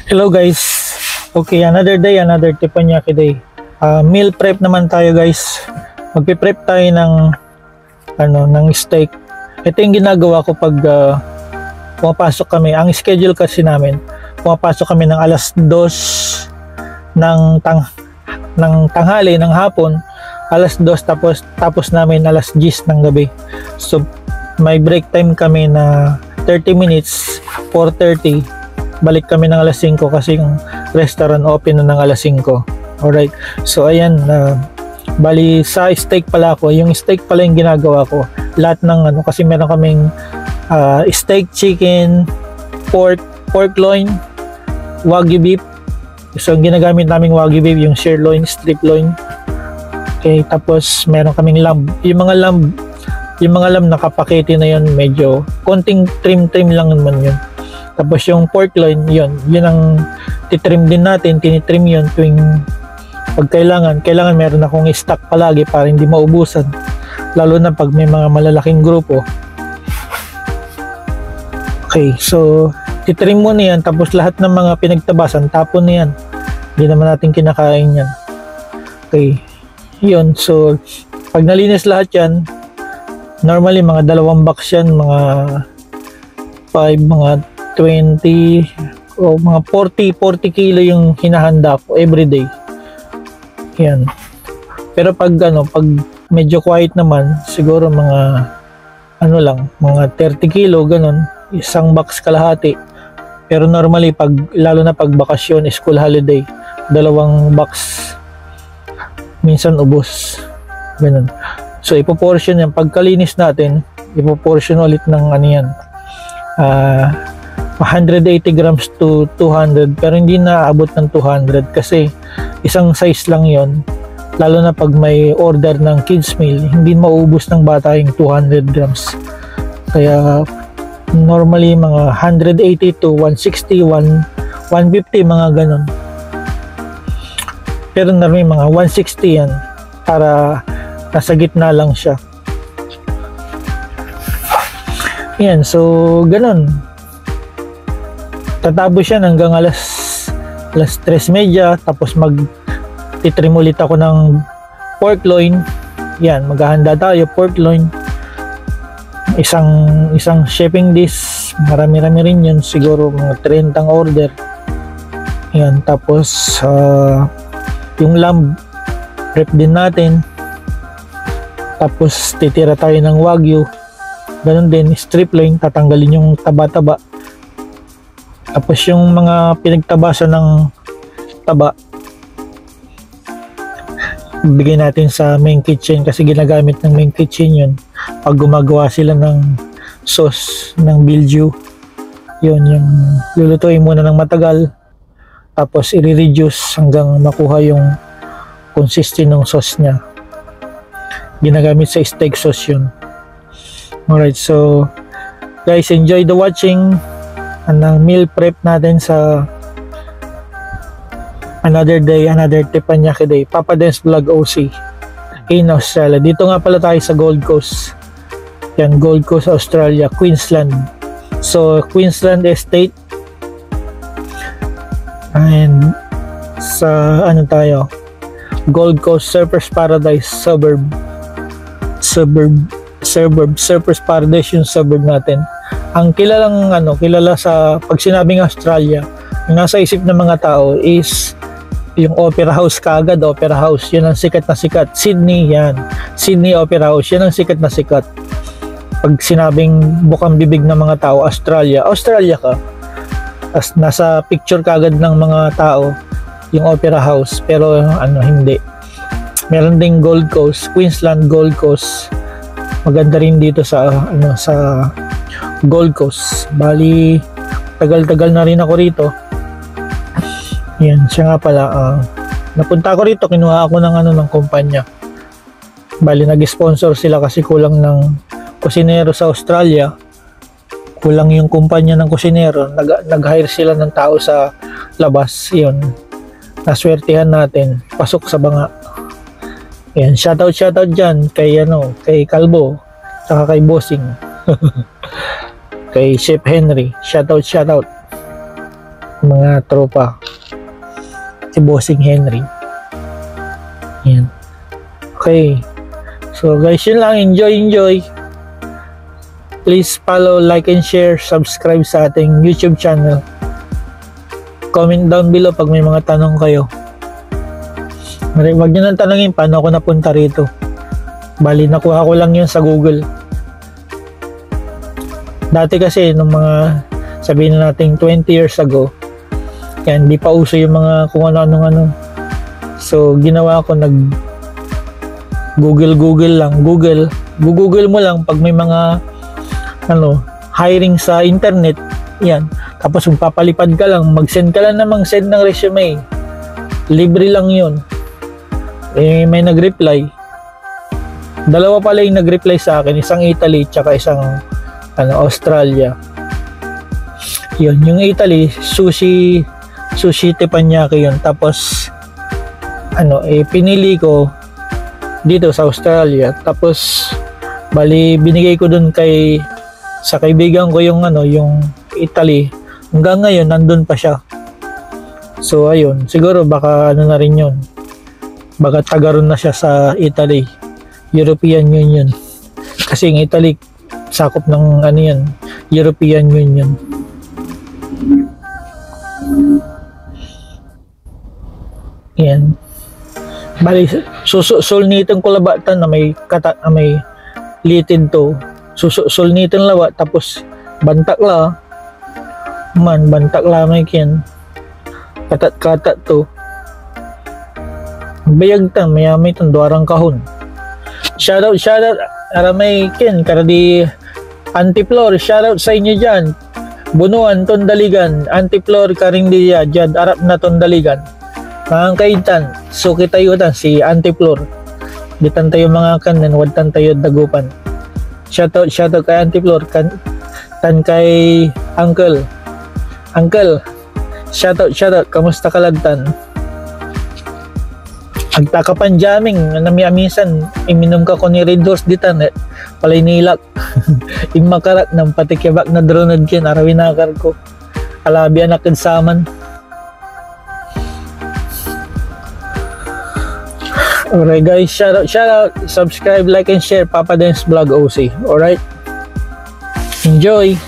Hello guys. Okay, another day, another Teppanyaki day. Meal prep naman tayo guys. Magpe-prep tayo ng ng steak. Ito yung ginagawa ko pag pumapasok kami. Ang schedule kasi namin, pumapasok kami ng alas 2 ng tanghali ng hapon, alas 2 tapos namin alas 10 ng gabi. So may break time kami na 30 minutes, 4:30. Balik kami ng alas 5 kasi yung restaurant open na ng alas 5. Alright, so ayan, bali sa steak pala ako, yung steak pala yung ginagawa ko, lahat ng kasi meron kaming steak, chicken, pork loin, wagyu beef. So yung ginagamit naming wagyu beef, yung sirloin, strip loin. Okay, tapos meron kaming lamb. Yung mga lamb nakapakete na yun, medyo konting trim lang naman yun. Tapos yung pork loin, yun ang titrim din natin, tinitrim yun tuwing pag kailangan meron akong stock palagi para hindi maubusan, lalo na pag may mga malalaking grupo. Okay, so titrim mo na yan, tapos lahat ng mga pinagtabasan tapon na yan, hindi naman natin kinakain yan. Okay, yun, so pag nalinis lahat yan, normally mga 2 box yan, mga 5, mga 20 o mga 40 kilo yung hinahanda ko everyday. Yan. Pero pag medyo quiet naman, siguro mga mga 30 kilo ganun, isang box kalahati. Pero normally lalo na pag bakasyon, school holiday, 2 box minsan ubos. Ganun. So ipoportion yan pagkalinis natin, ipoportion ulit ng yan. 180 grams to 200, pero hindi na abot ng 200 kasi isang size lang yon. Lalo na pag may order ng kids meal, hindi maubos ng bata yung 200 grams. Kaya normally mga 180 to 160, 150, mga ganun. Pero normally mga 160 yan para nasa gitna lang siya. Yan, so ganun. Tatapos yan hanggang alas 3:30, tapos titrim ulit ako ng pork loin. Yan, maghahanda tayo pork loin. Isang shipping dish, marami-rami rin yun, siguro mga 30 ang order. Yan, tapos yung lamb prep din natin. Tapos titira tayo ng wagyu. Ganun din, strip loin, tatanggalin yung taba-taba. Tapos yung mga pinagtabasan ng taba, bigay natin sa main kitchen kasi ginagamit ng main kitchen yun pag gumagawa sila ng sauce ng bilju. Yun, yung lulutuin muna ng matagal, tapos i-reduce hanggang makuha yung consistency ng sauce nya. Ginagamit sa steak sauce yun. Alright, so guys, enjoy the watching ng meal prep natin sa another day, another Teppanyaki day. Papa Dance Vlog OC in Australia. Dito nga pala tayo sa Gold Coast. Yan, Gold Coast, Australia, Queensland. So Queensland Estate, and sa tayo, Gold Coast Surfers Paradise suburb Surfers Paradise yung suburb natin. Ang kilala sa pag sinabing Australia, yung nasa isip ng mga tao is yung Opera House kaagad. Opera House, yun ang sikat na sikat. Sydney, yan, Sydney Opera House, yun ang sikat na sikat. Pag sinabing bukang bibig ng mga tao, Australia ka. As nasa picture kaagad ng mga tao yung Opera House, pero hindi. Meron ding Gold Coast, Queensland Gold Coast. Maganda rin dito sa Gold Coast. Bali, tagal-tagal na rin ako rito. Yan, siya nga pala. Napunta ako rito, kinuha ako ng kumpanya. Bali, nag-sponsor sila kasi kulang ng kusinero sa Australia. Kulang yung kumpanya ng kusinero. Nag-hire sila ng tao sa labas. Yun, naswertihan natin. Pasok sa banga. Yan, shoutout dyan kay Kalbo, saka kay Bossing. Kay Chef Henry, shoutout. mga tropa. Si Bossing Henry. Yan. Okay. So guys, yun lang. Enjoy. Please follow, like, and share. Subscribe sa ating YouTube channel. Comment down below pag may mga tanong kayo. Huwag nyo nang tanongin paano ako napunta rito. Bali, nakuha ko lang yun sa Google. Dati kasi, nung mga sabihin na natin 20 years ago, yan, di pa uso yung mga kung ano. So, ginawa ko, Google lang. Google mo lang pag may mga hiring sa internet. Yan. Tapos magpapalipad ka lang, mag-send ka lang namang send ng resume. Libre lang yun. May nag-reply. Dalawa pala yung nag-reply sa akin, isang Italy tsaka isang Australia. Yun, yung Italy, sushi teppanyaki yun. Tapos pinili ko dito sa Australia. Tapos bali binigay ko dun sa kaibigan ko yung Italy. Hanggang ngayon nandun pa siya. So ayun, siguro baka na rin yun. Baka tagaroon na siya sa Italy, European Union. Kasi yung Italy sakop ng European Union. Yan. Bali, sulnitin ko labatan na may litid to. Sulnitin lawa tapos bantak la. Bantak la may kin. Katat to. Bayag tan may tan duarang kahon. Shoutout aramay kin karadi Antiplor, shoutout sa inyo dyan. Bunuan, Tondaligan, Antiplor, Karindia, Jad, Arap na Tondaligan. Mga kaitan, so kita yun si Antiplor. Ditan tayo mga kanan, wadtan tayo dagupan. Shoutout kay Antiplor, tan kay Uncle, shoutout, kamusta kalagtan? Agtakapan jamming, namiamisan, iminom ka ko ni Red Horse ditan, palay nilak. Imakarak ng patikibak na dronod kin, arawin nakar ko. Alabi anak saman. Alright guys, shout out, subscribe, like, and share Papa Dance Vlog OC. Alright, enjoy.